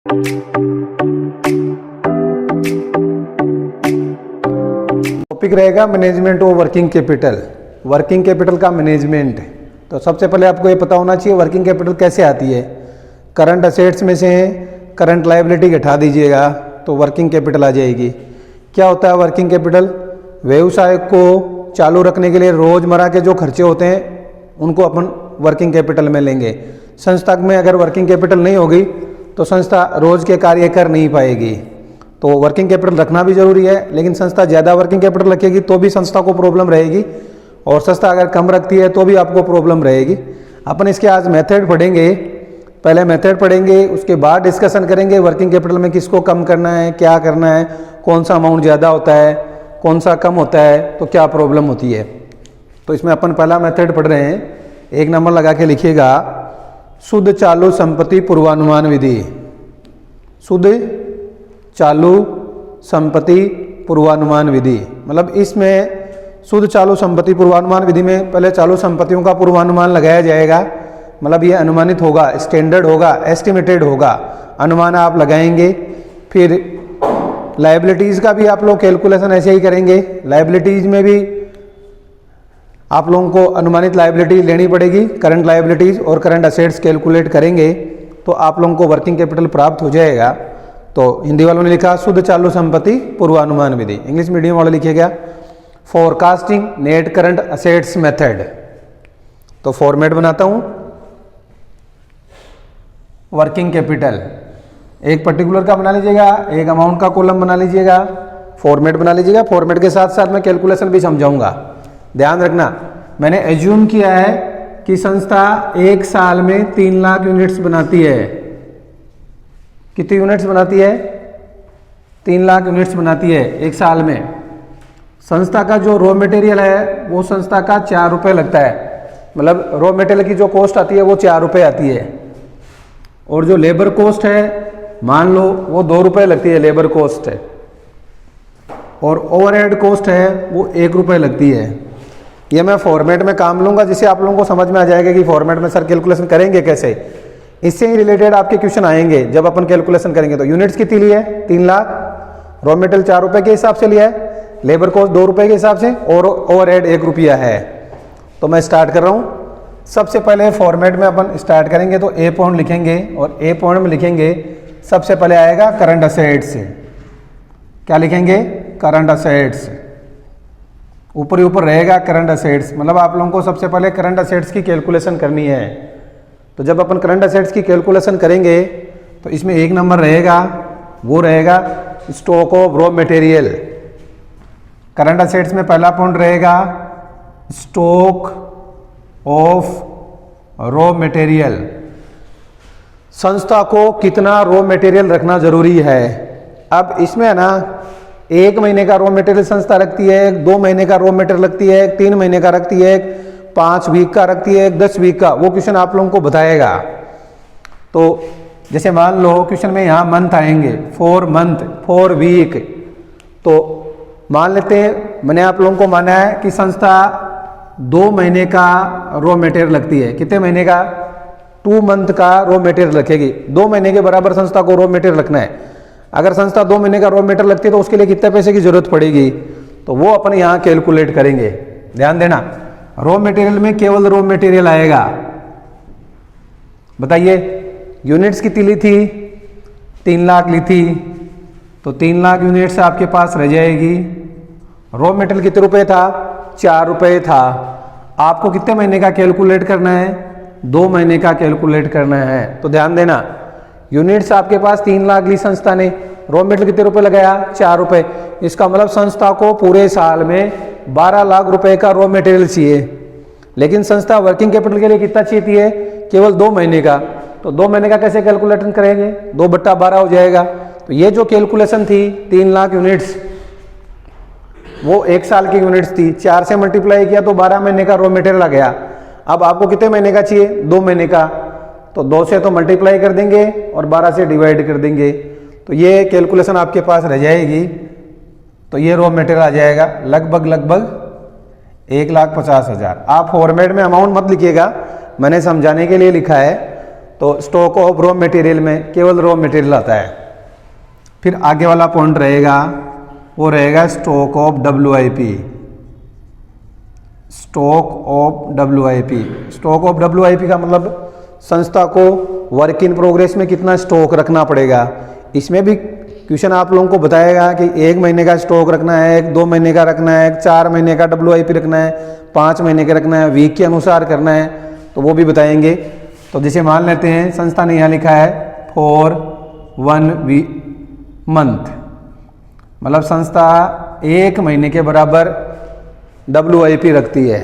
Topic रहेगा management of working capital. Working capital का management. तो सबसे पहले आपको ये पता होना चाहिए वर्किंग कैपिटल कैसे आती है। करंट असेट्स में से करंट लायबिलिटी घटा दीजिएगा तो वर्किंग कैपिटल आ जाएगी। क्या होता है वर्किंग कैपिटल? व्यवसाय को चालू रखने के लिए रोजमर्रा के जो खर्चे होते हैं उनको अपन वर्किंग कैपिटल में लेंगे। संस्था में अगर वर्किंग कैपिटल नहीं होगी तो संस्था रोज के कार्य कर नहीं पाएगी। तो वर्किंग कैपिटल रखना भी जरूरी है, लेकिन संस्था ज़्यादा वर्किंग कैपिटल रखेगी तो भी संस्था को प्रॉब्लम रहेगी, और संस्था अगर कम रखती है तो भी आपको प्रॉब्लम रहेगी। अपन इसके आज मेथड पढ़ेंगे। पहले मेथड पढ़ेंगे, उसके बाद डिस्कशन करेंगे वर्किंग कैपिटल में किसको कम करना है, क्या करना है, कौन सा अमाउंट ज़्यादा होता है, कौन सा कम होता है, तो क्या प्रॉब्लम होती है। तो इसमें अपन पहला मेथड पढ़ रहे हैं। 1 नंबर लगा के लिखिएगा, शुद्ध चालू संपत्ति पूर्वानुमान विधि। शुद्ध चालू संपत्ति पूर्वानुमान विधि मतलब इसमें शुद्ध चालू संपत्ति पूर्वानुमान विधि में पहले चालू संपत्तियों का पूर्वानुमान लगाया जाएगा। मतलब ये अनुमानित होगा, स्टैंडर्ड होगा, एस्टिमेटेड होगा, अनुमान आप लगाएंगे। फिर लायबिलिटीज़ का भी आप लोग कैलकुलेशन ऐसे ही करेंगे। लायबिलिटीज़ में भी आप लोगों को अनुमानित लायबिलिटी लेनी पड़ेगी। करंट लायबिलिटीज़ और करंट असेट्स कैलकुलेट करेंगे तो आप लोगों को वर्किंग कैपिटल प्राप्त हो जाएगा। तो हिंदी वालों ने लिखा शुद्ध चालू संपत्ति पूर्वानुमान विधि, इंग्लिश मीडियम वाले लिखिएगा forecasting net current assets method. तो फॉर्मेट बनाता हूं, वर्किंग कैपिटल एक पर्टिकुलर का बना लीजिएगा, एक अमाउंट का कॉलम बना लीजिएगा, फॉर्मेट बना लीजिएगा। फॉर्मेट के साथ साथ मैं कैलकुलेशन भी समझाऊंगा। ध्यान रखना, मैंने एज्यूम किया है कि संस्था 1 साल में 3 लाख यूनिट्स बनाती है। कितनी यूनिट्स बनाती है? 3 लाख यूनिट्स बनाती है 1 साल में। संस्था का जो रॉ मटेरियल है वो संस्था का 4 रुपये लगता है। मतलब रॉ मटेरियल की जो कॉस्ट आती है वो 4 रुपये आती है, और जो लेबर कॉस्ट है मान लो वो 2 रुपये लगती है लेबर कॉस्ट है, और ओवरहेड कॉस्ट है वो 1 रुपये लगती है। ये मैं फॉर्मेट में काम लूँगा जिससे आप लोगों को समझ में आ जाएगा कि फॉर्मेट में सर कैलकुलेशन करेंगे कैसे। इससे ही रिलेटेड आपके क्वेश्चन आएंगे जब अपन कैलकुलेशन करेंगे। तो यूनिट्स कितनी ली है? 3 लाख। रॉ मटेरियल 4 रुपये के हिसाब से लिया है, लेबर कॉस्ट 2 रुपये के हिसाब से, और ओवरहेड 1 रुपया है। तो मैं स्टार्ट कर रहा हूँ। सबसे पहले फॉर्मेट में अपन स्टार्ट करेंगे तो ए पॉइंट लिखेंगे, और ए पॉइंट में लिखेंगे सबसे पहले आएगा करंट असेट्स। क्या लिखेंगे? Current assets. ऊपर ही ऊपर रहेगा करंट असेट्स। मतलब आप लोगों को सबसे पहले करंट असेट्स की कैलकुलेशन करनी है। तो जब अपन करंट असेट्स की कैलकुलेशन करेंगे तो इसमें 1 नंबर रहेगा, वो रहेगा stock of raw material. Current assets में पहला पॉइंट रहेगा स्टॉक ऑफ रॉ मटेरियल। संस्था को कितना रॉ मटेरियल रखना जरूरी है। अब इसमें है ना 1 महीने का रॉ मटेरियल संस्था रखती है, 2 महीने का रॉ मटेरियल रखती है, 3 महीने का रखती है, 5 वीक का रखती है, 10 वीक का। वो क्वेश्चन आप लोगों को बताएगा। तो जैसे मान लो क्वेश्चन में यहाँ मंथ आएंगे, 4 मंथ, 4 वीक। तो मान लेते हैं मैंने आप लोगों को माना है कि संस्था 2 महीने का रॉ मटेरियल लगती है। कितने महीने का? 2 मंथ का रॉ मटेरियल रखेगी। 2 महीने के बराबर संस्था को रॉ मटेरियल रखना है। अगर संस्था 2 महीने का रॉ मटेरियल लगती है तो उसके लिए कितने पैसे की जरूरत पड़ेगी, तो वो अपन यहाँ कैलकुलेट करेंगे। ध्यान देना, रॉ मटेरियल में केवल रॉ मटेरियल आएगा। बताइए यूनिट्स कितनी ली थी? 3 लाख ली थी, तो 3 लाख यूनिट्स आपके पास रह जाएगी। रॉ मटेरियल कितने रुपए था? 4 रुपये था। आपको कितने महीने का कैलकुलेट करना है? 2 महीने का कैलकुलेट करना है। तो ध्यान देना, यूनिट्स आपके पास 3 लाख ली संस्था ने, रॉ मटेरियल कितने रुपए लगाया? 4 रुपये। इसका मतलब संस्था को पूरे साल में 12 लाख रुपए का रॉ मटेरियल चाहिए, लेकिन संस्था वर्किंग कैपिटल के लिए कितना चाहिए है? केवल 2 महीने का। तो 2 महीने का कैसे कैलकुलेशन करेंगे? 2/12 हो जाएगा। तो ये जो कैलकुलेशन थी 3 लाख यूनिट्स, वो 1 साल की यूनिट्स थी। 4 से मल्टीप्लाई किया तो 12 महीने का रॉ मटेरियल आ गया। अब आपको कितने महीने का चाहिए? 2 महीने का। तो 2 से तो मल्टीप्लाई कर देंगे और 12 से डिवाइड कर देंगे, तो ये कैलकुलेशन आपके पास रह जाएगी। तो ये रॉ मटेरियल आ जाएगा लगभग 1,50,000। आप फॉर्मेट में अमाउंट मत लिखिएगा, मैंने समझाने के लिए लिखा है। तो स्टॉक ऑफ रॉ मटेरियल में केवल रॉ मटेरियल आता है। फिर आगे वाला पॉइंट रहेगा वो रहेगा stock of WIP। Stock of WIP, stock of WIP का मतलब संस्था को वर्क इन प्रोग्रेस में कितना स्टॉक रखना पड़ेगा। इसमें भी क्वेश्चन आप लोगों को बताएगा कि 1 महीने का स्टॉक रखना है, 2 महीने का रखना है, 4 महीने का WIP रखना है, 5 महीने का रखना है, वीक के अनुसार करना है, तो वो भी बताएंगे। तो जैसे मान लेते हैं संस्था ने यहाँ लिखा है फॉर 1 मंथ, मतलब संस्था 1 महीने के बराबर WIP रखती है।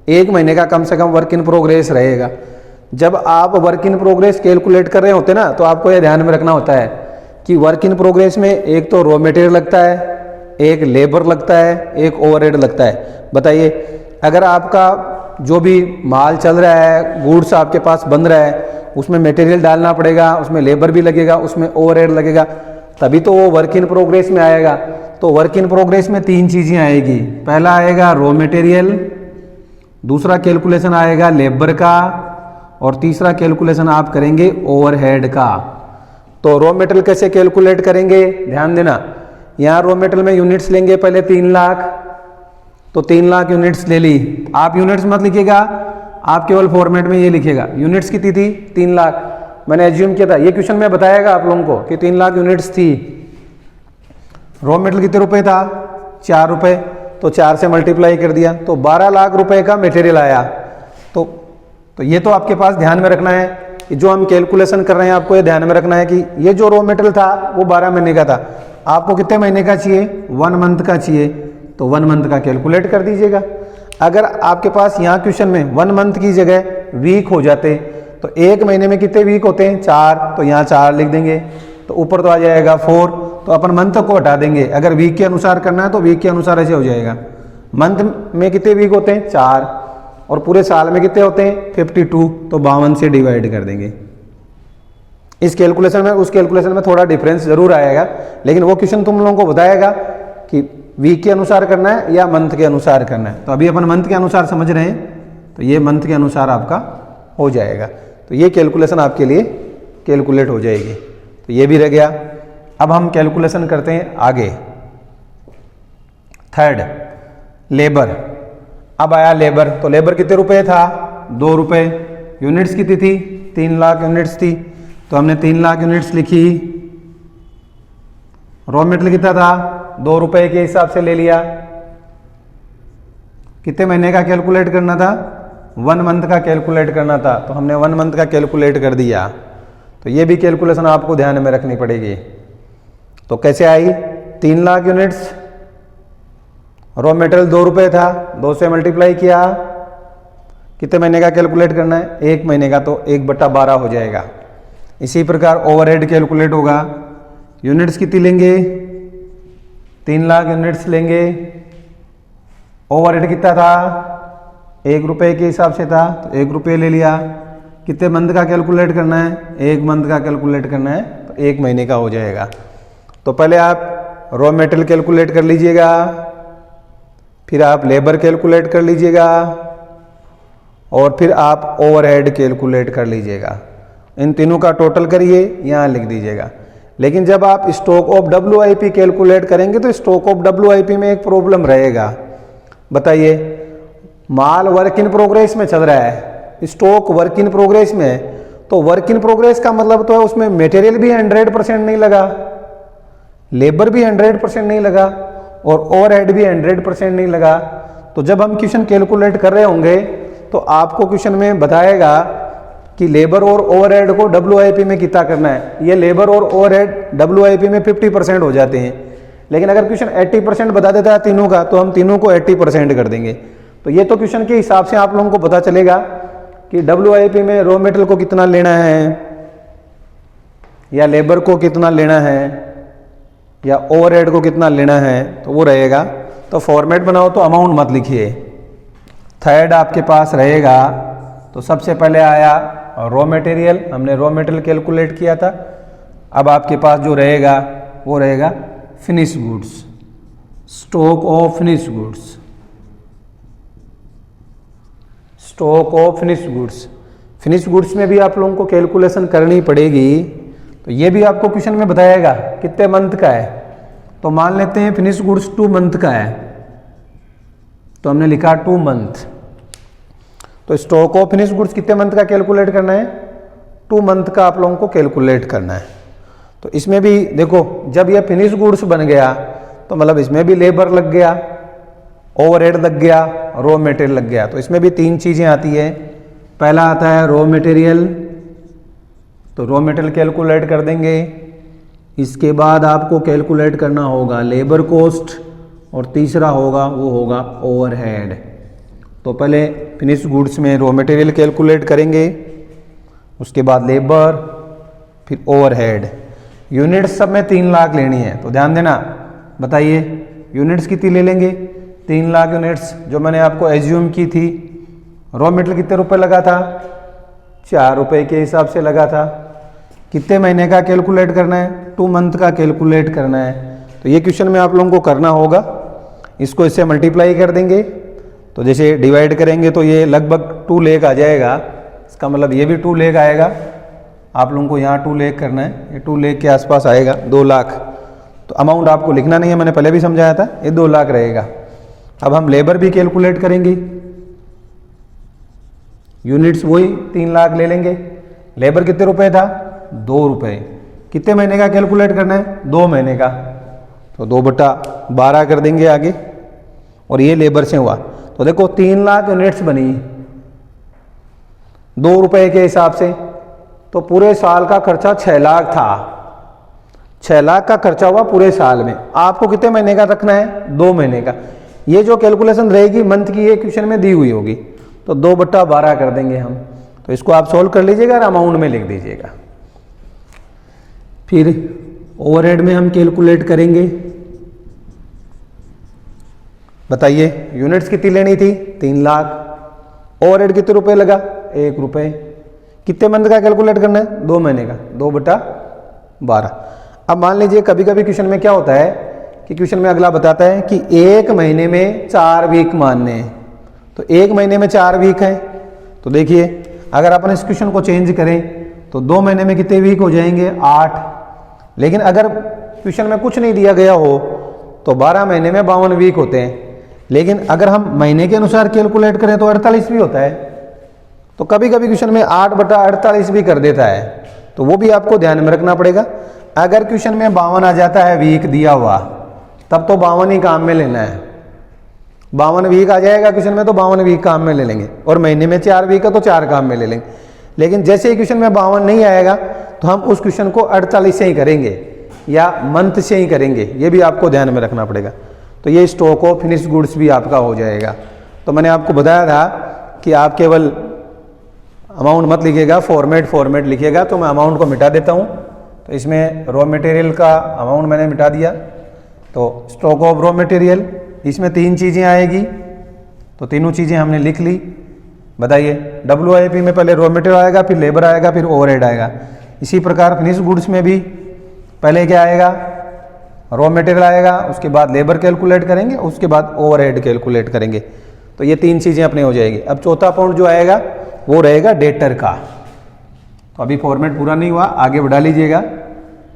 1 महीने का कम से कम वर्क इन प्रोग्रेस रहेगा। जब आप वर्क इन प्रोग्रेस कैलकुलेट कर रहे होते ना, तो आपको यह ध्यान में रखना होता है कि वर्क इन प्रोग्रेस में एक तो रॉ मटेरियल लगता है, एक लेबर लगता है, एक ओवरहेड लगता है। बताइए, अगर आपका जो भी माल चल रहा है, गुड्स आपके पास बन रहा है, उसमें मटेरियल डालना पड़ेगा, उसमें लेबर भी लगेगा, उसमें ओवरहेड लगेगा, तभी तो वो वर्क इन प्रोग्रेस में आएगा। तो वर्क इन प्रोग्रेस में 3 चीज़ें आएगी। पहला आएगा रॉ मटेरियल, दूसरा कैलकुलेशन आएगा लेबर का, और तीसरा कैलकुलेशन आप करेंगे ओवरहेड का। तो रॉ मटेरियल कैसे कैलकुलेट करेंगे, ध्यान देना। यहाँ रॉ मटेरियल में यूनिट्स लेंगे पहले 3 लाख, तो 3 लाख यूनिट्स ले ली। आप यूनिट्स मत लिखिएगा, आप केवल फॉर्मेट में ये लिखिएगा। यूनिट्स कितनी थी? 3 लाख। मैंने एज्यूम किया था, ये क्वेश्चन में बताएगा आप लोगों को कि 3 लाख यूनिट्स थी। रॉ मटेरियल कितने रुपए था? 4 रुपए, तो 4 से मल्टीप्लाई कर दिया तो 12 लाख रुपए का मटेरियल आया। तो ये तो आपके पास ध्यान में रखना है कि जो हम कैलकुलेशन कर रहे हैं, आपको ये ध्यान में रखना है कि ये जो रॉ मटेरियल था वो 12 महीने का था। आपको कितने महीने का चाहिए? 1 मंथ का चाहिए, तो 1 मंथ का कैलकुलेट कर दीजिएगा। अगर आपके पास यहाँ क्वेश्चन में 1 मंथ की जगह वीक हो जाते, तो 1 महीने में कितने वीक होते हैं? 4, तो यहाँ 4 लिख देंगे, तो ऊपर तो आ जाएगा 4, तो अपन मंथ को हटा देंगे। अगर वीक के अनुसार करना है तो वीक के अनुसार ऐसे हो जाएगा। मंथ में कितने वीक होते हैं? 4, और पूरे साल में कितने होते हैं? 52, तो 52 से डिवाइड कर देंगे। इस कैलकुलेशन में उस कैलकुलेशन में थोड़ा डिफरेंस जरूर आएगा, लेकिन वो क्वेश्चन तुम लोगों को बताएगा कि वीक के अनुसार करना है या मंथ के अनुसार करना है। तो अभी अपन मंथ के अनुसार समझ रहे हैं, तो ये मंथ के अनुसार आपका हो जाएगा। तो ये कैलकुलेशन आपके लिए कैलकुलेट हो जाएगी। तो ये भी रह गया। अब हम कैलकुलेशन करते हैं आगे। Third, labour. अब आया लेबर, तो लेबर कितने रुपए था? 2 रुपए। यूनिट्स कितनी थी? 3 लाख यूनिट्स थी, तो हमने 3 लाख यूनिट्स लिखी। रॉ मटेरियल कितना था? 2 रुपए के हिसाब से ले लिया। कितने महीने का कैलकुलेट करना था? 1 मंथ का कैलकुलेट करना था, तो हमने 1 मंथ का कैलकुलेट कर दिया। तो ये भी कैलकुलेशन आपको ध्यान में रखनी पड़ेगी। तो कैसे आई? 3 लाख यूनिट्स, रॉ मटेरियल 2 रुपए था, 2 से मल्टीप्लाई किया। कितने महीने का कैलकुलेट करना है? 1 महीने का, तो 1/12 हो जाएगा। इसी प्रकार ओवरहेड कैलकुलेट होगा। यूनिट्स कितनी लेंगे? 3 लाख यूनिट्स लेंगे। ओवरहेड कितना था? 1 रुपए के हिसाब से था, तो 1 रुपये ले लिया। कितने मंथ का कैलकुलेट करना है? 1 मंथ का कैलकुलेट करना है, तो 1 महीने का हो जाएगा। तो पहले आप रॉ मटेरियल कैलकुलेट कर लीजिएगा, फिर आप लेबर कैलकुलेट कर लीजिएगा, और फिर आप ओवरहेड कैलकुलेट कर लीजिएगा। इन तीनों का टोटल करिए, यहाँ लिख दीजिएगा। लेकिन जब आप स्टॉक ऑफ WIP कैलकुलेट करेंगे तो स्टॉक ऑफ WIP में एक प्रॉब्लम रहेगा। बताइए, माल वर्क इन प्रोग्रेस में चल रहा है, स्टॉक वर्क इन प्रोग्रेस में है, तो वर्क इन प्रोग्रेस का मतलब तो है उसमें मटेरियल भी 100% नहीं लगा, लेबर भी 100% नहीं लगा, और ओवरहेड भी 100% नहीं लगा। तो जब हम क्वेश्चन कैलकुलेट कर रहे होंगे तो आपको क्वेश्चन में बताएगा कि लेबर और ओवरहेड को WIP में कितना करना है। ये लेबर और ओवरहेड WIP में 50% हो जाते हैं, लेकिन अगर क्वेश्चन 80% बता देता है तीनों का, तो हम तीनों को 80% कर देंगे। तो ये तो क्वेश्चन के हिसाब से आप लोगों को पता चलेगा कि WIP में रॉ मटेरियल को कितना लेना है, या लेबर को कितना लेना है, या ओवरहेड को कितना लेना है, तो वो रहेगा। तो फॉर्मेट बनाओ तो अमाउंट मत लिखिए। थर्ड आपके पास रहेगा, तो सबसे पहले आया रॉ मटेरियल, हमने रॉ मटेरियल कैलकुलेट किया था। अब आपके पास जो रहेगा वो रहेगा finish goods, stock of finish goods, stock of finish goods. Finish goods में भी आप लोगों को कैलकुलेशन करनी पड़ेगी। तो ये भी आपको क्वेश्चन में बताएगा कितने मंथ का है। तो मान लेते हैं फिनिश गुड्स 2 मंथ का है, तो हमने लिखा 2 मंथ। तो स्टॉक ऑफ फिनिश गुड्स कितने मंथ का कैलकुलेट करना है, 2 मंथ का आप लोगों को कैलकुलेट करना है। तो इसमें भी देखो, जब ये फिनिश गुड्स बन गया तो मतलब इसमें भी लेबर लग गया, ओवरहेड लग गया, रॉ मटेरियल लग गया। तो इसमें भी 3 चीज़ें आती है। पहला आता है रॉ मटेरियल, तो रॉ मटेरियल कैलकुलेट कर देंगे। इसके बाद आपको कैलकुलेट करना होगा लेबर कॉस्ट, और तीसरा होगा वो होगा ओवरहेड। तो पहले फिनिश गुड्स में रॉ मटेरियल कैलकुलेट करेंगे, उसके बाद लेबर, फिर ओवरहेड। यूनिट्स सब में 3 लाख लेनी है, तो ध्यान देना। बताइए यूनिट्स कितनी ले लेंगे, 3 लाख यूनिट्स जो मैंने आपको एज्यूम की थी। रॉ मटेरियल कितने रुपए लगा था, 4 रुपए के हिसाब से लगा था। कितने महीने का कैलकुलेट करना है, 2 मंथ का कैलकुलेट करना है। तो ये क्वेश्चन में आप लोगों को करना होगा, इसको इससे मल्टीप्लाई कर देंगे। तो जैसे डिवाइड करेंगे तो ये लगभग 2 लाख आ जाएगा, इसका मतलब ये भी 2 लाख आएगा। आप लोगों को यहाँ 2 लाख करना है, ये 2 लाख के आसपास आएगा, 2 लाख। तो अमाउंट आपको लिखना नहीं है, मैंने पहले भी समझाया था, ये 2 लाख रहेगा। अब हम लेबर भी कैलकुलेट करेंगे, यूनिट्स वही 3 लाख ले लेंगे। लेबर कितने रुपए था, 2 रुपए। कितने महीने का कैलकुलेट करना है, 2 महीने का। तो 2/12 कर देंगे आगे, और ये लेबर से हुआ। तो देखो 3 लाख यूनिट्स बनी 2 रुपए के हिसाब से, तो पूरे साल का खर्चा 6 लाख था। 6 लाख का खर्चा हुआ पूरे साल में। आपको कितने महीने का रखना है, 2 महीने का। ये जो कैलकुलेशन रहेगी मंथ की, ये क्वेश्चन में दी हुई होगी। तो 2/12 कर देंगे हम। तो इसको आप सोल्व कर लीजिएगा और अमाउंट में लिख दीजिएगा। फिर ओवरहेड में हम कैलकुलेट करेंगे। बताइए यूनिट्स कितनी लेनी थी, 3 लाख। ओवरहेड कितने रुपए लगा, 1 रुपए। कितने मंथ का कैलकुलेट करना है, 2 महीने का, 2/12। अब मान लीजिए कभी कभी क्वेश्चन में क्या होता है कि क्वेश्चन में अगला बताता है कि 1 महीने में 4 वीक मानने हैं। तो 1 महीने में 4 वीक है। तो देखिए अगर अपन इस क्वेश्चन को चेंज करें तो 2 महीने में कितने वीक हो जाएंगे, 8। लेकिन अगर क्वेश्चन में कुछ नहीं दिया गया हो तो 12 महीने में 52 वीक होते हैं। लेकिन अगर हम महीने के अनुसार कैलकुलेट करें तो 48 भी होता है। तो कभी कभी क्वेश्चन में 8/48 भी कर देता है, तो वो भी आपको ध्यान में रखना पड़ेगा। अगर क्वेश्चन में 52 आ जाता है वीक दिया हुआ, तब तो 52 ही काम में लेना है। 52 वीक आ जाएगा क्वेश्चन में तो 52 वीक काम में ले लेंगे, और महीने में 4 वीक है तो 4 काम में ले लेंगे। लेकिन जैसे ही क्वेश्चन में 52 नहीं आएगा तो हम उस क्वेश्चन को 48 से ही करेंगे या मंथ से ही करेंगे। ये भी आपको ध्यान में रखना पड़ेगा। तो ये स्टॉक ऑफ फिनिश गुड्स भी आपका हो जाएगा। तो मैंने आपको बताया था कि आप केवल अमाउंट मत लिखिएगा, फॉर्मेट लिखिएगा। तो मैं अमाउंट को मिटा देता हूँ। तो इसमें रॉ मटेरियल का अमाउंट मैंने मिटा दिया। तो स्टॉक ऑफ रॉ मटेरियल, इसमें 3 चीज़ें आएगी, तो तीनों चीज़ें हमने लिख ली। बताइए WIP में पहले रॉ मटेरियल आएगा, फिर लेबर आएगा, फिर ओवरहेड आएगा। इसी प्रकार फिनिश गुड्स में भी पहले क्या आएगा, रॉ मटेरियल आएगा, उसके बाद लेबर कैलकुलेट करेंगे, उसके बाद ओवरहेड कैलकुलेट करेंगे। तो ये 3 चीज़ें अपने हो जाएगी। अब चौथा पॉइंट जो आएगा वो रहेगा डेटर का। तो अभी फॉर्मेट पूरा नहीं हुआ, आगे बढ़ा लीजिएगा।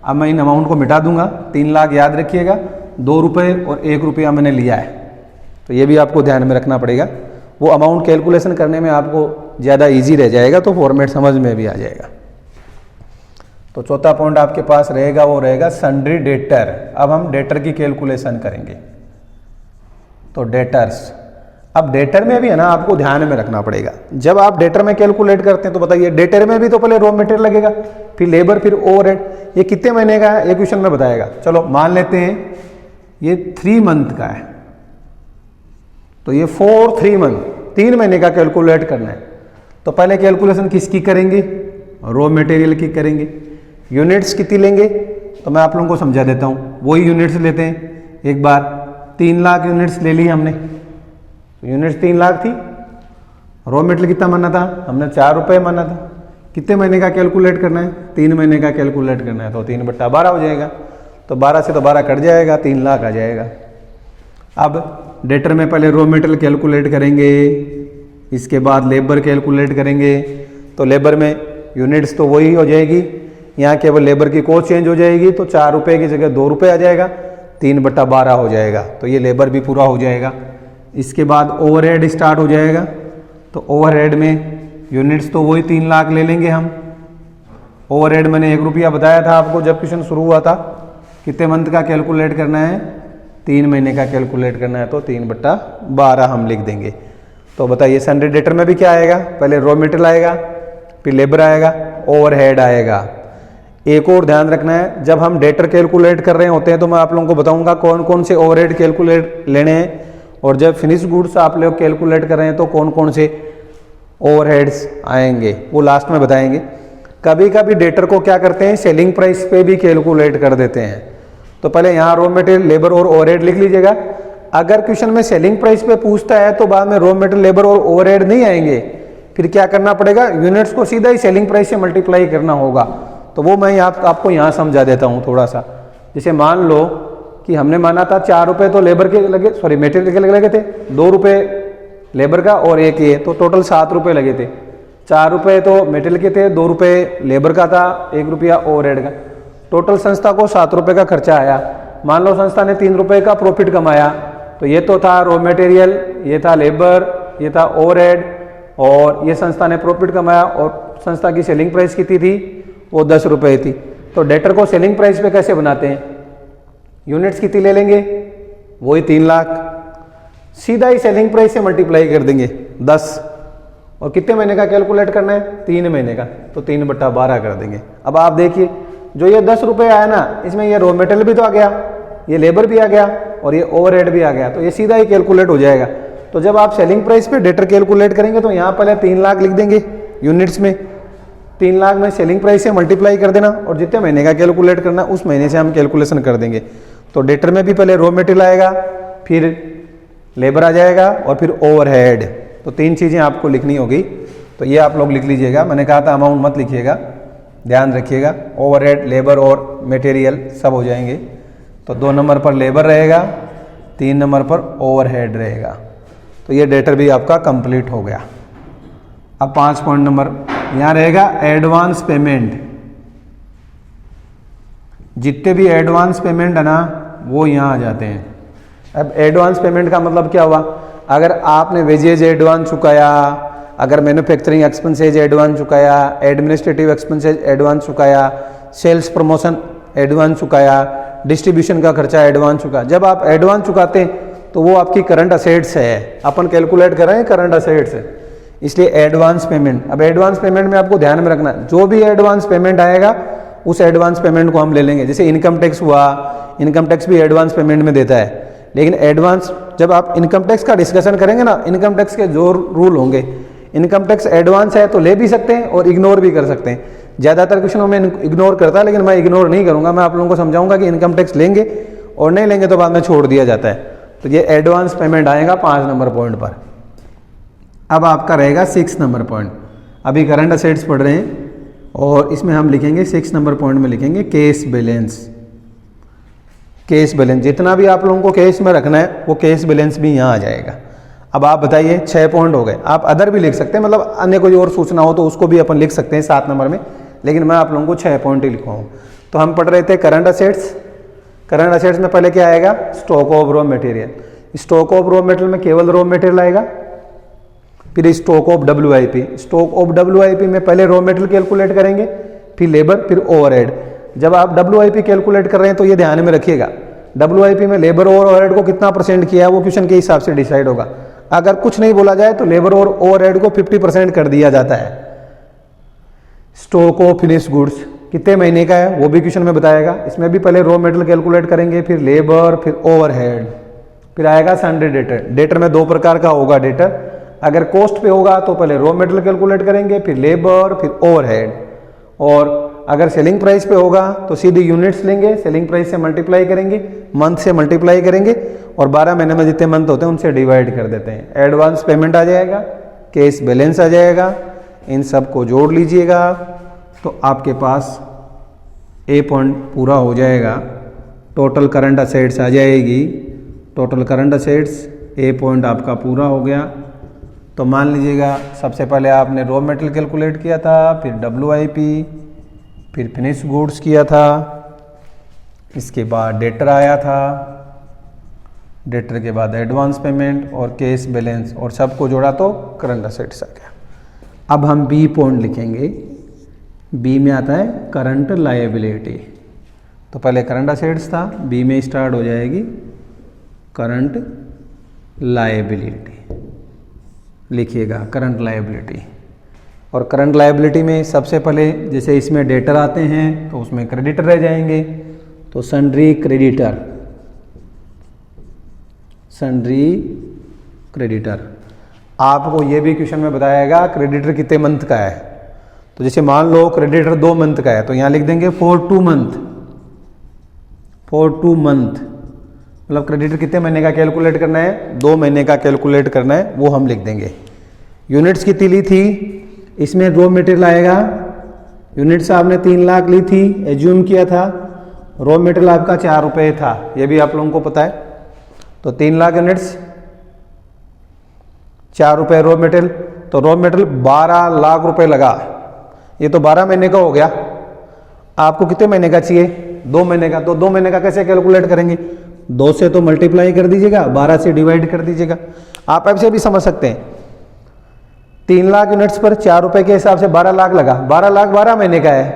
अब मैं इन अमाउंट को मिटा दूंगा। 3 लाख याद रखिएगा, 2 रुपये और 1 रुपया मैंने लिया है। तो ये भी आपको ध्यान में रखना पड़ेगा। वो अमाउंट कैलकुलेशन करने में आपको ज़्यादा इजी रह जाएगा, तो फॉर्मेट समझ में भी आ जाएगा। तो चौथा पॉइंट आपके पास रहेगा, वो रहेगा सन्ड्री डेटर। अब हम डेटर की कैलकुलेशन करेंगे। तो डेटर्स, अब डेटर में भी है ना, आपको ध्यान में रखना पड़ेगा। जब आप डेटर में कैलकुलेट करते हैं तो बताइए डेटर में भी तो पहले रॉ मटेरियल लगेगा, फिर लेबर, फिर ओवरहेड। ये कितने महीने का है ये क्वेश्चन में बताएगा। चलो मान लेते हैं ये 3 मंथ का है, तो ये 3 मंथ, 3 महीने का कैलकुलेट करना है। तो पहले कैलकुलेशन किसकी करेंगे, रॉ मटेरियल की करेंगे। यूनिट्स कितनी लेंगे, तो मैं आप लोगों को समझा देता हूँ। वही यूनिट्स लेते हैं एक बार। 3 लाख यूनिट्स ले ली हमने, तो यूनिट्स 3 लाख थी। रॉ मटेरियल कितना माना था हमने, 4 रुपये माना था। कितने महीने का कैलकुलेट करना है, 3 महीने का कैलकुलेट करना है। तो 3/12 हो जाएगा। तो 12 से तो 12 कट जाएगा, 3 लाख आ जाएगा। अब डेटर में पहले रॉ मटेरियल कैलकुलेट करेंगे, इसके बाद लेबर कैलकुलेट करेंगे। तो लेबर में यूनिट्स तो वही हो जाएगी, यहाँ केवल लेबर की कॉस्ट चेंज हो जाएगी, तो 4 रुपये की जगह 2 रुपये आ जाएगा, 3/12 हो जाएगा, तो ये लेबर भी पूरा हो जाएगा। इसके बाद ओवरहेड स्टार्ट हो जाएगा, तो ओवरहेड में यूनिट्स तो वही 3 लाख ले लेंगे हम। ओवरहेड मैंने 1 रुपया बताया था आपको जब क्वेश्चन शुरू हुआ था। कितने मंथ का कैलकुलेट करना है, 3 महीने का कैलकुलेट करना है, तो 3/12 हम लिख देंगे। तो बताइए सन्डे डेटर में भी क्या आएगा, पहले रॉ मटेरियल आएगा, फिर लेबर आएगा, ओवरहेड आएगा। एक और ध्यान रखना है, जब हम डेटर कैलकुलेट कर रहे होते हैं तो मैं आप लोगों को बताऊंगा कौन कौन से ओवरहेड कैलकुलेट लेने हैं, और जब फिनिश गुड्स आप लोग कैलकुलेट कर रहे हैं तो कौन कौन से ओवरहेड्स आएंगे, वो लास्ट में बताएंगे। कभी कभी डेटर को क्या करते हैं, सेलिंग प्राइस पे भी कैलकुलेट कर देते हैं। तो पहले यहाँ रॉ मटेरियल, लेबर और ओवरहेड लिख लीजिएगा। अगर क्वेश्चन में सेलिंग प्राइस पे पूछता है तो बाद में रॉ मटेरियल, लेबर और ओवरहेड नहीं आएंगे, फिर क्या करना पड़ेगा, यूनिट्स को सीधा ही सेलिंग प्राइस से मल्टीप्लाई करना होगा। तो वो मैं आपको यहाँ समझा देता हूँ थोड़ा सा। जैसे मान लो कि हमने माना था 4 रुपये तो लेबर के लगे, सॉरी मटेरियल के लगे थे, 2 रुपये लेबर का और 1 ये, तो टोटल 7 रुपये लगे थे। 4 रुपये तो मटेरियल के थे, 2 रुपये लेबर का था, 1 रुपया ओवरहेड का। टोटल संस्था को 7 रुपये का खर्चा आया। मान लो संस्था ने 3 रुपये का प्रॉफिट कमाया, तो ये तो था रॉ मटेरियल, ये था लेबर, ये था ओवरहेड, और ये संस्था ने प्रॉफिट कमाया, और संस्था की सेलिंग प्राइस कितनी थी, वो 10 रुपये थी। तो डेटर को सेलिंग प्राइस पे कैसे बनाते हैं, यूनिट्स कितनी ले लेंगे, वही 3 लाख, सीधा ही सेलिंग प्राइस से मल्टीप्लाई कर देंगे 10, और कितने महीने का कैलकुलेट करना है, 3 महीने का, तो 3/12 कर देंगे। अब आप देखिए जो ये 10 रुपये आया ना, इसमें ये रॉ मटेरियल भी तो आ गया, ये लेबर भी आ गया, और ये ओवरहेड भी आ गया, तो ये सीधा ही कैलकुलेट हो जाएगा। तो जब आप सेलिंग प्राइस पे डेटर कैलकुलेट करेंगे तो यहाँ पहले 3 लाख लिख देंगे यूनिट्स में, 3 लाख में सेलिंग प्राइस से मल्टीप्लाई कर देना, और जितने महीने का कैलकुलेट करना उस महीने से हम कैलकुलेशन कर देंगे। तो डेटर में भी पहले रॉ मटेरियल आएगा, फिर लेबर आ जाएगा, और फिर ओवरहेड। तो 3 चीज़ें आपको लिखनी होगी, तो ये आप लोग लिख लीजिएगा। मैंने कहा था अमाउंट मत लिखिएगा, ध्यान रखिएगा। ओवरहेड, लेबर और मटेरियल सब हो जाएंगे। तो 2 नंबर पर लेबर रहेगा, 3 नंबर पर ओवरहेड रहेगा। तो ये डेटर भी आपका कंप्लीट हो गया। अब 5 पॉइंट नंबर यहाँ रहेगा एडवांस पेमेंट। जितने भी एडवांस पेमेंट है ना वो यहाँ आ जाते हैं। अब एडवांस पेमेंट का मतलब क्या हुआ, अगर आपने वेजेज एडवांस चुकाया, अगर मैन्युफैक्चरिंग एक्सपेंसेज एडवांस चुकाया, एडमिनिस्ट्रेटिव एक्सपेंसेज एडवांस चुकाया, सेल्स प्रमोशन एडवांस चुकाया, डिस्ट्रीब्यूशन का खर्चा एडवांस चुका, जब आप एडवांस चुकाते हैं तो वो आपकी करंट असेट्स है। अपन कैलकुलेट कर रहे हैं करंट असेट्स है, इसलिए एडवांस पेमेंट। अब एडवांस पेमेंट में आपको ध्यान में रखना, जो भी एडवांस पेमेंट आएगा उस एडवांस पेमेंट को हम ले लेंगे। जैसे इनकम टैक्स हुआ, इनकम टैक्स भी एडवांस पेमेंट में देता है, लेकिन एडवांस जब आप इनकम टैक्स का डिस्कशन करेंगे ना, इनकम टैक्स के जो रूल होंगे, इनकम टैक्स एडवांस है तो ले भी सकते हैं और इग्नोर भी कर सकते हैं। ज़्यादातर क्वेश्चनों में इग्नोर करता है, लेकिन मैं इग्नोर नहीं करूँगा। मैं आप लोगों को समझाऊंगा कि इनकम टैक्स लेंगे और नहीं लेंगे तो बाद में छोड़ दिया जाता है। तो ये एडवांस पेमेंट आएगा 5 नंबर पॉइंट पर। अब आपका रहेगा 6 नंबर पॉइंट। अभी करंट असेट्स पढ़ रहे हैं और इसमें हम लिखेंगे 6 नंबर पॉइंट में लिखेंगे कैश बैलेंस। कैश बैलेंस जितना भी आप लोगों को कैश में रखना है वो कैश बैलेंस भी यहाँ आ जाएगा। अब आप बताइए 6 पॉइंट हो गए। आप अदर भी लिख सकते हैं, मतलब अन्य कोई और सूचना हो तो उसको भी अपन लिख सकते हैं 7 नंबर में, लेकिन मैं आप लोगों को 6 पॉइंट ही लिखवाऊँ। तो हम पढ़ रहे थे करंट असेट्स। करंट असेट्स में पहले क्या आएगा, stock of raw material. Stock of raw material में केवल रॉ मटेरियल आएगा। फिर stock of WIP। Stock of WIP में पहले रॉ मटेरियल कैलकुलेट करेंगे, फिर लेबर, फिर ओवरहेड। जब आप WIP कैलकुलेट कर रहे हैं तो ये ध्यान में रखिएगा, WIP में लेबर और ओवरहेड को कितना % किया है वो क्वेश्चन के हिसाब से डिसाइड होगा। अगर कुछ नहीं बोला जाए तो लेबर और ओवरहेड को 50% कर दिया जाता है। स्टॉक ऑफ फिनिश गुड्स कितने महीने का है वो भी क्वेश्चन में बताएगा। इसमें भी पहले रॉ मटेरियल कैलकुलेट करेंगे, फिर लेबर, फिर ओवरहेड, फिर आएगा सन्डे डेटर। डेटर में 2 प्रकार का होगा डेटर। अगर कॉस्ट पे होगा तो पहले रॉ मटेरियल कैलकुलेट करेंगे, फिर लेबर, फिर ओवरहेड। और अगर सेलिंग प्राइस पे होगा तो सीधे यूनिट्स लेंगे, सेलिंग प्राइस से मल्टीप्लाई करेंगे, मंथ से मल्टीप्लाई करेंगे और 12 महीने में जितने मंथ होते हैं उनसे डिवाइड कर देते हैं। एडवांस पेमेंट आ जाएगा, कैश बैलेंस आ जाएगा, इन सब को जोड़ लीजिएगा तो आपके पास A पॉइंट पूरा हो जाएगा। टोटल करंट असेट्स आ जाएगी। Total current assets A point आपका पूरा हो गया। तो मान लीजिएगा सबसे पहले आपने रॉ मटेरियल कैलकुलेट किया था, फिर WIP, फिर फिनिश गुड्स किया था, इसके बाद डेटर आया था, डेटर के बाद एडवांस पेमेंट और कैश बैलेंस और सबको जोड़ा तो करंट असेट्स आ गया। अब हम बी पॉइंट लिखेंगे। बी में आता है करंट लायबिलिटी। तो पहले करंट असेट्स था, बी में स्टार्ट हो जाएगी करंट लायबिलिटी। लिखिएगा करंट लायबिलिटी। और करंट लायबिलिटी में सबसे पहले जैसे इसमें डेटर आते हैं तो उसमें क्रेडिटर रह जाएंगे, तो सन्ड्री क्रेडिटर, सन्ड्री क्रेडिटर। आपको ये भी क्वेश्चन में बताएगा क्रेडिटर कितने मंथ का है। तो जैसे मान लो क्रेडिटर 2 मंथ का है तो यहाँ लिख देंगे फॉर 2 मंथ, फॉर 2 मंथ, मतलब क्रेडिटर कितने महीने का कैलकुलेट करना है, 2 महीने का कैलकुलेट करना है, वो हम लिख देंगे। यूनिट्स कितनी ली थी, इसमें रॉ मटेरियल आएगा, यूनिट्स आपने 3 लाख ली थी, एज्यूम किया था, रॉ मटेरियल आपका 4 रुपये था, ये भी आप लोगों को पता है। तो 3 लाख यूनिट्स, 4 रुपये रॉ मटेरियल, तो रॉ मटेरियल 12 लाख रुपए लगा। ये तो 12 महीने का हो गया। आपको कितने महीने का चाहिए, 2 महीने का। तो 2 महीने का कैसे कैलकुलेट करेंगे, 2 से तो मल्टीप्लाई कर दीजिएगा, 12 से डिवाइड कर दीजिएगा। आप ऐसे भी समझ सकते हैं, 3 लाख यूनिट्स पर 4 रुपए के हिसाब से 12 लाख लगा, 12 लाख 12 महीने का है,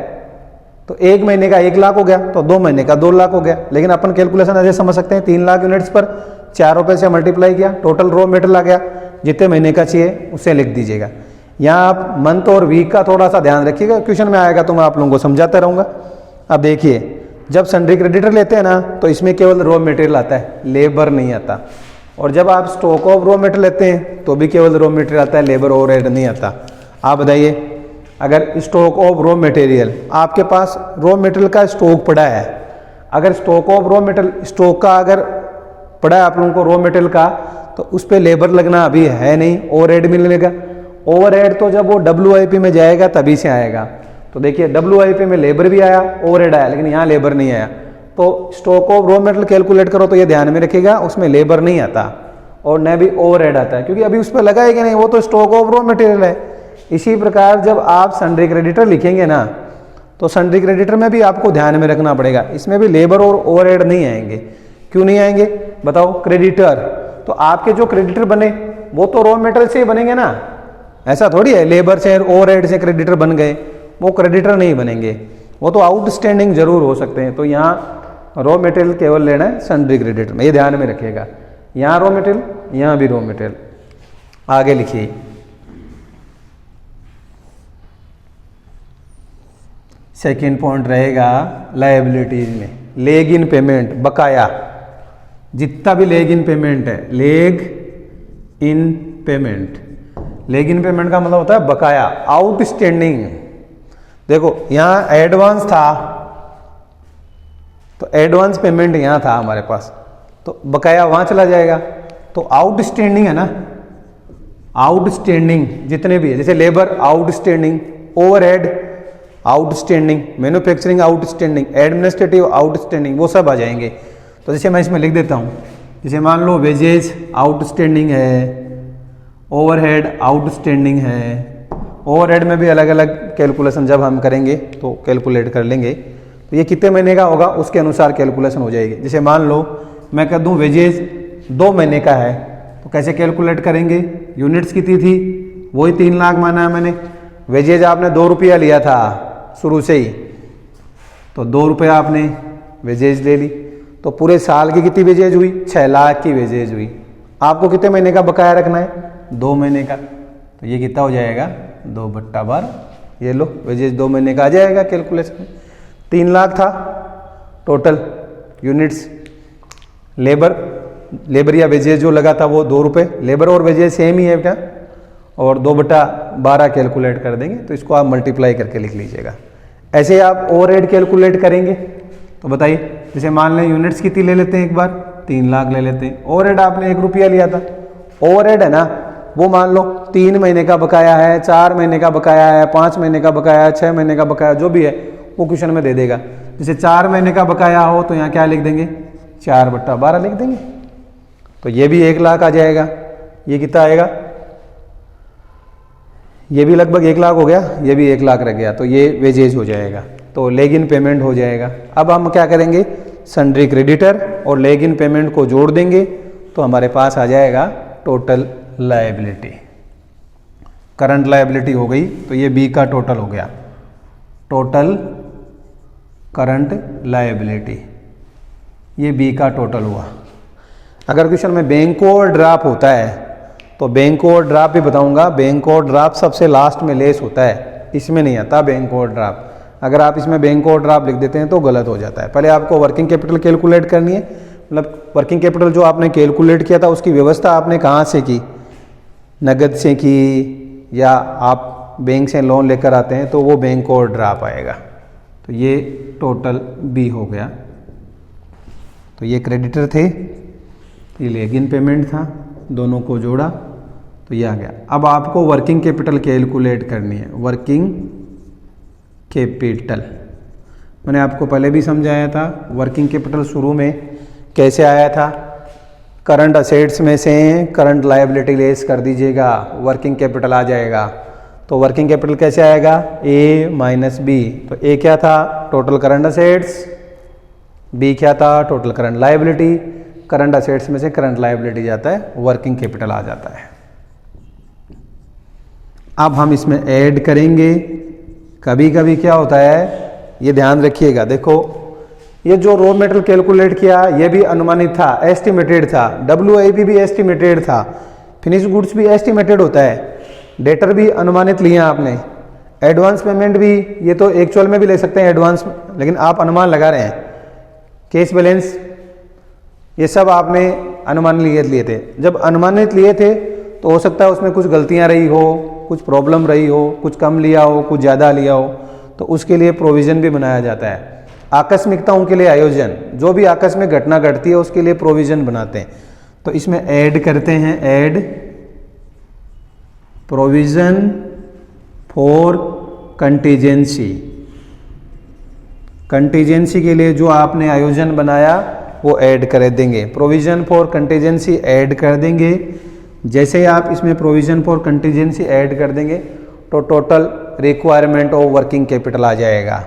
तो 1 महीने का 1 लाख हो गया, तो 2 महीने का 2 लाख हो गया। लेकिन अपन कैलकुलेशन ऐसे समझ सकते हैं, 3 लाख यूनिट्स पर 4 रुपए से मल्टीप्लाई किया, टोटल रॉ मटेरियल आ गया, जितने महीने का चाहिए उसे लिख दीजिएगा। यहाँ आप मंथ और वीक का थोड़ा सा ध्यान रखिएगा, क्वेश्चन में आएगा तो मैं आप लोगों को समझाता रहूँगा। अब देखिए, जब सन्ड्री क्रेडिटर लेते हैं ना तो इसमें केवल रॉ मटेरियल आता है, लेबर नहीं आता। और जब आप स्टॉक ऑफ रॉ मटेरियल लेते हैं तो भी केवल रॉ मटेरियल आता है, लेबर ओवरहेड नहीं आता। आप बताइए, अगर स्टॉक ऑफ रॉ मटेरियल, आपके पास रॉ मटेरियल का स्टॉक पड़ा है, अगर stock of raw material, stock का अगर पड़ा है आप लोगों को रॉ मटेरियल का, तो उस पर लेबर लगना अभी है नहीं, ओवरहेड मिलेगा। ओवरहेड तो जब वो WIP में जाएगा तभी से आएगा। तो देखिए WIP में लेबर भी आया, ओवरहेड आया, लेकिन यहाँ लेबर नहीं आया। तो stock of raw material calculate करो तो ये ध्यान में रखिएगा, उसमें लेबर नहीं आता और न भी ओवरहेड आता है, क्योंकि अभी उस पर लगाएगा नहीं, वो तो स्टॉक ऑफ रॉ मटेरियल है। इसी प्रकार जब आप सन्ड्री क्रेडिटर लिखेंगे ना, तो सन्ड्री क्रेडिटर में भी आपको ध्यान में रखना पड़ेगा, इसमें भी लेबर और ओवरहेड नहीं आएंगे। क्यों नहीं आएंगे बताओ, क्रेडिटर, तो आपके जो क्रेडिटर बने वो तो रॉ मटेरियल से ही बनेंगे ना, ऐसा थोड़ी है लेबर से ओवरहेड से क्रेडिटर बन गए, वो क्रेडिटर नहीं बनेंगे, वो तो आउटस्टैंडिंग जरूर हो सकते हैं। तो यहाँ रॉ मटेरियल केवल लेना है सन्ड्री क्रेडिटर में, ये ध्यान में रखिएगा। यहाँ रॉ मटेरियल, यहाँ भी रॉ मटेरियल। आगे लिखिए, सेकेंड पॉइंट रहेगा लायबिलिटीज में लेग इन पेमेंट, बकाया, जितना भी लेग इन पेमेंट है, leg in payment. Leg in payment का मतलब होता है बकाया, आउटस्टैंडिंग। देखो यहाँ एडवांस था, तो एडवांस पेमेंट यहाँ था हमारे पास, तो बकाया वहाँ चला जाएगा। तो आउटस्टैंडिंग है ना, आउटस्टैंडिंग जितने भी है, जैसे labour outstanding, overhead outstanding, manufacturing outstanding, administrative outstanding, वो सब आ जाएंगे। तो जैसे मैं इसमें लिख देता हूँ, जैसे मान लो वेजेज आउटस्टैंडिंग है, ओवरहेड आउटस्टैंडिंग है। ओवरहेड में भी अलग अलग कैलकुलेशन जब हम करेंगे तो कैलकुलेट कर लेंगे, तो ये कितने महीने का होगा उसके अनुसार कैलकुलेशन हो जाएगी। जैसे मान लो मैं कह दूँ वेजेज 2 महीने का है, तो कैसे कैलकुलेट करेंगे, यूनिट्स कितनी थी, वही 3 लाख माना है मैंने। वेजेज आपने 2 रुपया लिया था शुरू से ही, तो 2 रुपया आपने वेजेज ले ली, तो पूरे साल की कितनी वेजेज हुई, 6 लाख की वेजेज हुई। आपको कितने महीने का बकाया रखना है, 2 महीने का, तो ये कितना हो जाएगा 2/12। ये लो वेजेज 2 महीने का आ जाएगा कैलकुलेशन में। 3 लाख था टोटल यूनिट्स, लेबर या वेजेज जो लगा था वो 2 रुपये, लेबर और वेजेज सेम ही है क्या, और 2/12 कैलकुलेट कर देंगे, तो इसको आप मल्टीप्लाई करके लिख लीजिएगा। ऐसे आप ओवरहेड कैलकुलेट करेंगे तो बताइए, जैसे मान लें यूनिट्स कितनी ले लेते हैं, एक बार 3 लाख ले लेते हैं, ओवरहेड आपने 1 रुपया लिया था, ओवरहेड है ना, वो मान लो 3 महीने का बकाया है, 4 महीने का बकाया है, 5 महीने का बकाया है, 6 महीने का बकाया, जो भी है वो क्वेश्चन में दे देगा। जैसे 4 महीने का बकाया हो तो यहाँ क्या लिख देंगे, 4/12 लिख देंगे, तो ये भी 1 लाख आ जाएगा। ये कितना आएगा, ये भी लगभग 1 लाख हो गया, ये भी 1 लाख रह गया, तो ये वेजेज हो जाएगा, तो लेग इन पेमेंट हो जाएगा। अब हम क्या करेंगे, सन्ड्री क्रेडिटर और लेग इन पेमेंट को जोड़ देंगे तो हमारे पास आ जाएगा टोटल लायबिलिटी। करंट लायबिलिटी हो गई, तो ये बी का टोटल हो गया, टोटल करंट लायबिलिटी, ये बी का टोटल हुआ। अगर क्वेश्चन में बैंक ओवरड्राफ्ट होता है तो बैंक ओवरड्राफ्ट भी बताऊंगा। बैंक ओवरड्राफ्ट सबसे लास्ट में लेस होता है, इसमें नहीं आता बैंक ओवरड्राफ्ट। अगर आप इसमें बैंक ओवरड्राफ्ट लिख देते हैं तो गलत हो जाता है। पहले आपको वर्किंग कैपिटल कैलकुलेट करनी है, मतलब वर्किंग कैपिटल जो आपने कैलकुलेट किया था उसकी व्यवस्था आपने कहाँ से की, नगद से की या आप बैंक से लोन लेकर आते हैं तो वो बैंक ओवरड्राफ्ट आएगा। तो ये टोटल बी हो गया। तो ये क्रेडिटर थे, ये लेग इन पेमेंट था, दोनों को जोड़ा तो ये आ गया। अब आपको वर्किंग कैपिटल कैलकुलेट करनी है। वर्किंग कैपिटल मैंने आपको पहले भी समझाया था। वर्किंग कैपिटल शुरू में कैसे आया था, करंट असेट्स में से करंट लायबिलिटी लेस कर दीजिएगा, वर्किंग कैपिटल आ जाएगा। तो वर्किंग कैपिटल कैसे आएगा, ए माइनस बी। तो ए क्या था, टोटल करंट असेट्स, बी क्या था, total current liability. Current assets में से करंट लायबिलिटी जाता है, वर्किंग कैपिटल आ जाता है। अब हम इसमें ऐड करेंगे। कभी कभी क्या होता है, ये ध्यान रखिएगा, देखो ये जो रॉ मेटेरियल कैलकुलेट किया ये भी अनुमानित था, एस्टिमेटेड था। WIP भी एस्टिमेटेड था, फिनिश गुड्स भी एस्टिमेटेड होता है, डेटर भी अनुमानित लिया आपने, एडवांस पेमेंट भी ये तो एक्चुअल में भी ले सकते हैं एडवांस, लेकिन आप अनुमान लगा रहे हैं। कैश बैलेंस ये सब आपने अनुमान लिए थे। जब अनुमानित लिए थे तो हो सकता है उसमें कुछ गलतियां रही हो, कुछ प्रॉब्लम रही हो, कुछ कम लिया हो, कुछ ज़्यादा लिया हो, तो उसके लिए प्रोविज़न भी बनाया जाता है। आकस्मिकताओं के लिए आयोजन, जो भी आकस्मिक घटना घटती है उसके लिए प्रोविज़न बनाते हैं। तो इसमें ऐड करते हैं, add provision for contingency. Contingency के लिए जो आपने आयोजन बनाया वो ऐड कर देंगे, प्रोविज़न फॉर कंटीजेंसी ऐड कर देंगे। जैसे ही आप इसमें प्रोविज़न फॉर कंटीजेंसी ऐड कर देंगे तो total requirement of working capital आ जाएगा,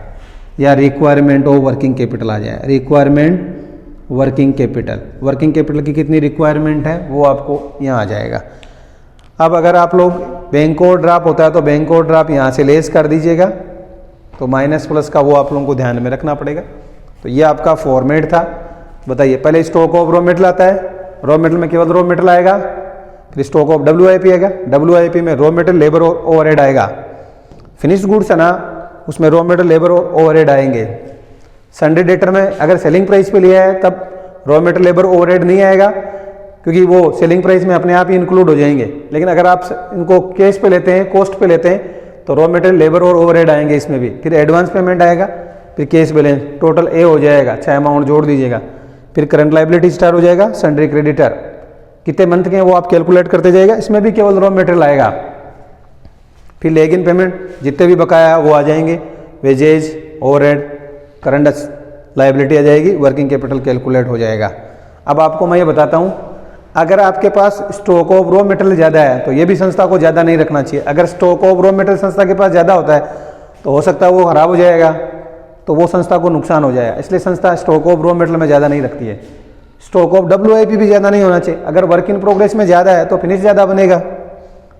या रिक्वायरमेंट ऑफ वर्किंग कैपिटल आ जाएगा। Requirement working capital, working capital की कितनी रिक्वायरमेंट है वो आपको यहाँ आ जाएगा। अब अगर आप लोग बैंक ओवरड्राफ्ट होता है तो बैंक ओवरड्राफ्ट यहाँ से लेस कर दीजिएगा, तो माइनस प्लस का वो आप लोगों को ध्यान में रखना पड़ेगा। तो ये आपका फॉर्मेट था। बताइए, पहले स्टॉक ऑफ रॉ मेटेरियल आता है, रॉ मेटेरियल में केवल रॉ मेटेरियल आएगा, फिर स्टॉक ऑफ WIP आएगा, WIP में रॉ मेटेरियल, लेबर और ओवरहेड आएगा। फिनिश्ड गुड्स है ना, उसमें रॉ मेटेरियल, लेबर और ओवरहेड आएंगे। सन्ड्री डेटर में अगर सेलिंग प्राइस पे लिया है तब रॉ मेटेरियल, लेबर, ओवरहेड नहीं आएगा, क्योंकि वो सेलिंग प्राइस में अपने आप ही इंक्लूड हो जाएंगे। लेकिन अगर आप इनको कैश पे लेते हैं, कॉस्ट पे लेते हैं, तो रॉ मेटेरियल, लेबर और ओवरहेड आएंगे इसमें भी। फिर एडवांस पेमेंट आएगा, फिर कैश बैलेंस, टोटल ए हो जाएगा, 6 अमाउंट जोड़ दीजिएगा। फिर करंट लायबिलिटी स्टार्ट हो जाएगा, सन्ड्री क्रेडिटर कितने मंथ के हैं वो आप कैलकुलेट करते जाएगा, इसमें भी केवल रॉ मेटेरियल आएगा। फिर लेग इन पेमेंट जितने भी बकाया वो आ जाएंगे, वेजेज, ओवरहेड, करंट लायबिलिटी आ जाएगी, वर्किंग कैपिटल कैलकुलेट हो जाएगा। अब आपको मैं ये बताता हूँ, अगर आपके पास स्टॉक ऑफ रॉ मेटेरियल ज़्यादा है तो ये भी संस्था को ज़्यादा नहीं रखना चाहिए। अगर स्टॉक ऑफ रॉ मेटेरियल संस्था के पास ज़्यादा होता है तो हो सकता है वो खराब हो जाएगा, तो वो संस्था को नुकसान हो जाएगा। इसलिए संस्था स्टॉक ऑफ रॉ मेटेरियल में ज़्यादा नहीं रखती है। स्टॉक ऑफ WIP भी ज़्यादा नहीं होना चाहिए। अगर वर्क इन प्रोग्रेस में ज़्यादा है तो फिनिश ज़्यादा बनेगा,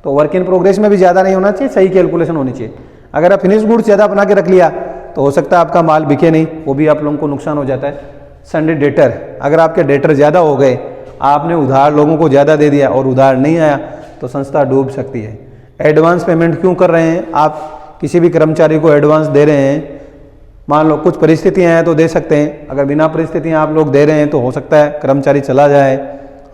तो वर्क इन प्रोग्रेस में भी ज़्यादा नहीं होना चाहिए, सही कैलकुलेशन होनी चाहिए। अगर आप फिनिश गुड्स ज़्यादा बना के रख लिया तो हो सकता है आपका माल बिके नहीं, वो भी आप लोगों को नुकसान हो जाता है। सन्ड्री डेटर, अगर आपके डेटर ज़्यादा हो गए, आपने उधार लोगों को ज़्यादा दे दिया और उधार नहीं आया तो संस्था डूब सकती है। एडवांस पेमेंट क्यों कर रहे हैं, आप किसी भी कर्मचारी को एडवांस दे रहे हैं, मान लो कुछ परिस्थितियां हैं तो दे सकते हैं, अगर बिना परिस्थितियां आप लोग दे रहे हैं तो हो सकता है कर्मचारी चला जाए,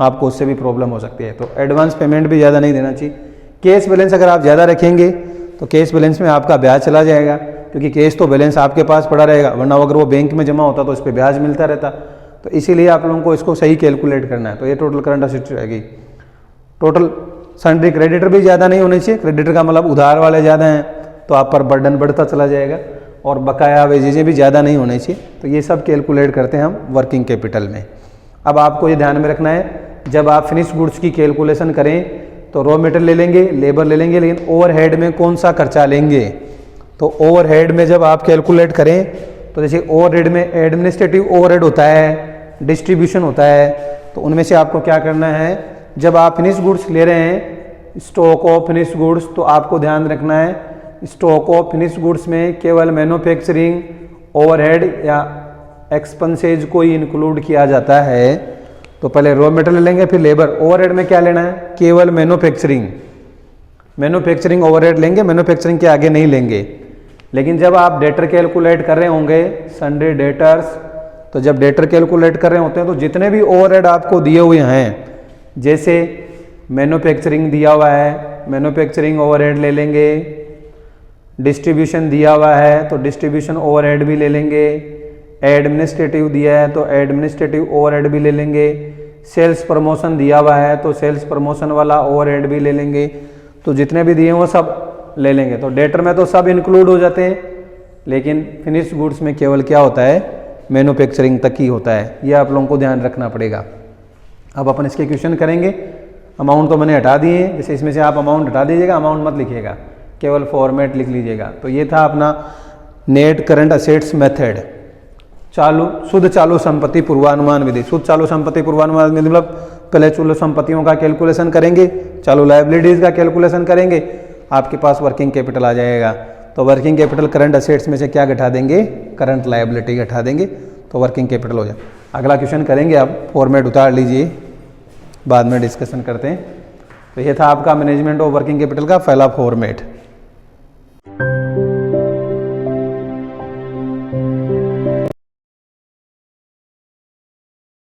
आपको उससे भी प्रॉब्लम हो सकती है। तो एडवांस पेमेंट भी ज़्यादा नहीं देना चाहिए। कैश बैलेंस अगर आप ज़्यादा रखेंगे तो कैश बैलेंस में आपका ब्याज चला जाएगा, क्योंकि कैश तो बैलेंस आपके पास पड़ा रहेगा, वरना अगर वो बैंक में जमा होता तो उस पर ब्याज मिलता रहता। तो इसीलिए आप लोगों को इसको सही कैलकुलेट करना है। तो ये टोटल करंट असेट्स रहेगी। टोटल सन्ड्री क्रेडिटर भी ज़्यादा नहीं होने चाहिए, क्रेडिटर का मतलब उधार वाले ज़्यादा हैं तो आप पर बर्डन बढ़ता चला जाएगा, और बकाया वेजेजें भी ज़्यादा नहीं होने चाहिए। तो ये सब कैलकुलेट करते हैं हम वर्किंग कैपिटल में। अब आपको ये ध्यान में रखना है, जब आप फिनिश गुड्स की कैलकुलेशन करें तो रॉ मटेरियल ले लेंगे, लेबर ले लेंगे, लेकिन ओवरहेड में कौन सा खर्चा लेंगे? तो ओवरहेड में जब आप कैलकुलेट करें तो जैसे ओवरहेड में एडमिनिस्ट्रेटिव ओवरहेड होता है, डिस्ट्रीब्यूशन होता है, तो उनमें से आपको क्या करना है, जब आप फिनिश गुड्स ले रहे हैं, स्टॉक ऑफ फिनिश गुड्स, तो आपको ध्यान रखना है स्टॉक ऑफ फिनिश गुड्स में केवल मैन्युफैक्चरिंग ओवरहेड या एक्सपेंसेज को ही इंक्लूड किया जाता है। तो पहले रॉ मटेरियल लेंगे, फिर लेबर। ओवरहेड में क्या लेना है? केवल मैन्युफैक्चरिंग ओवरहेड लेंगे, मैन्युफैक्चरिंग के आगे नहीं लेंगे। लेकिन जब आप डेटर कैलकुलेट कर रहे होंगे, सन्डे डेटर्स, तो जब डेटर कैलकुलेट कर रहे होते हैं तो जितने भी ओवरहेड आपको दिए हुए हैं, जैसे मैन्युफैक्चरिंग दिया हुआ है, मैन्युफैक्चरिंग ओवरहेड ले लेंगे, डिस्ट्रीब्यूशन दिया हुआ है तो डिस्ट्रीब्यूशन ओवरहेड भी ले लेंगे, एडमिनिस्ट्रेटिव दिया है तो एडमिनिस्ट्रेटिव ओवरहेड भी ले लेंगे, सेल्स प्रमोशन दिया हुआ है तो सेल्स प्रमोशन वाला ओवरहेड भी ले लेंगे। तो जितने भी दिए हैं वो सब ले लेंगे। तो डेटर में तो सब इंक्लूड हो जाते हैं, लेकिन फिनिश गुड्स में केवल क्या होता है? मैन्युफैक्चरिंग तक ही होता है। ये आप लोगों को ध्यान रखना पड़ेगा। अब अपन इसके क्वेश्चन करेंगे। अमाउंट तो मैंने हटा दिए हैं, जैसे इसमें से आप अमाउंट हटा दीजिएगा, अमाउंट मत लिखिएगा, केवल फॉर्मेट लिख लीजिएगा। तो ये था अपना नेट करंट असेट्स मेथड, शुद्ध चालू संपत्ति पूर्वानुमान विधि। शुद्ध चालू संपत्ति पूर्वानुमान विधि मतलब पहले चालू संपत्तियों का कैलकुलेशन करेंगे, चालू लायबिलिटीज का कैलकुलेशन करेंगे, आपके पास वर्किंग कैपिटल आ जाएगा। तो वर्किंग कैपिटल करंट असेट्स में से क्या घटा देंगे? करंट लायबिलिटी घटा देंगे, तो वर्किंग कैपिटल हो जाए। अगला क्वेश्चन करेंगे, आप फॉर्मेट उतार लीजिए, बाद में डिस्कशन करते हैं। तो ये था आपका मैनेजमेंट ऑफ वर्किंग कैपिटल का पहला फॉर्मेट।